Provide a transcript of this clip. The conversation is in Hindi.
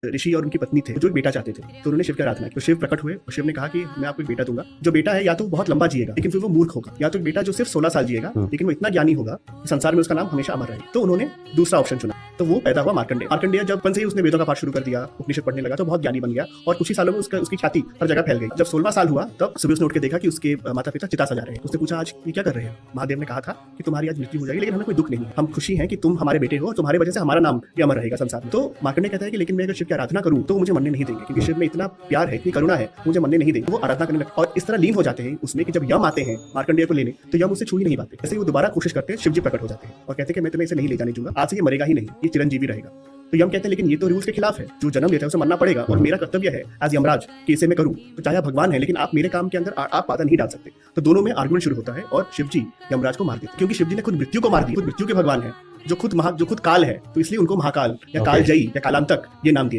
ऋषि और उनकी पत्नी थे जो एक बेटा चाहते थे, तो उन्होंने शिव की आराधना की। तो शिव प्रकट हुए और शिव ने कहा कि मैं आपको एक बेटा दूंगा। जो बेटा है या तो बहुत लंबा जिएगा लेकिन फिर वो मूर्ख होगा, या तो एक बेटा जो सिर्फ 16 साल जिएगा लेकिन वो इतना ज्ञानी होगा कि संसार में उसका नाम हमेशा अमर रहे। तो उन्होंने दूसरा ऑप्शन चुना, तो वो पैदा हुआ मार्कंडेय। मार्कंडेय जब बचपन से ही उसने वेदों का पाठ शुरू कर दिया, उपनिषद पढ़ने लगा, तो बहुत ज्ञानी बन गया और कुछ ही सालों में उसकी ख्याति हर जगह फैल गई। जब 16वां साल हुआ तब सुबह उसने उठ के देखा कि उसके माता पिता चिता सजा रहे हैं। उसने पूछा आज ये क्या कर रहे हैं? महादेव ने कहा था कि तुम्हारी आज मृत्यु हो जाएगी लेकिन हमें कोई दुख नहीं है, हम खुशी हैं कि तुम हमारे बेटे हो और तुम्हारे वजह से हमारा नाम ये अमर रहेगा संसार में। तो मार्कंडेय कहता है कि लेकिन मैं अगर शिव की आराधना करूं तो मुझे मरने नहीं देंगे, क्योंकि शिव में इतना प्यार है, इतनी करुणा है, मुझे मरने नहीं देंगे। वो आराधना करने लगते और इस तरह लीन हो जाते हैं उसमें कि जब यम आते हैं मार्कंडेय को लेने तो यम उससे छू ही नहीं पाते। ऐसे ही वो दोबारा कोशिश करते हैं, शिवजी प्रकट हो जाते हैं और कहते हैं कि मैं तुम्हें इसे नहीं ले जाने दूंगा, आज से ये मरेगा ही नहीं, ये चिरंजीवी रहेगा। तो यम कहते हैं लेकिन ये तो रूल्स के खिलाफ है, जो जन्म लेता है उसे मरना पड़ेगा और मेरा कर्तव्य है एज यमराज कि इसे मैं करूं। तो चाहे आप भगवान है लेकिन आप मेरे काम के अंदर आप बाधा नहीं डाल सकते। तो दोनों में आर्गुमेंट शुरू होता है और शिवजी यमराज को मार देते, क्योंकि शिवजी ने खुद मृत्यु को मार दिया, खुद मृत्यु के भगवान है, जो खुद काल है, तो इसलिए उनको महाकाल या कालजयी या कालांतक ये नाम दिए।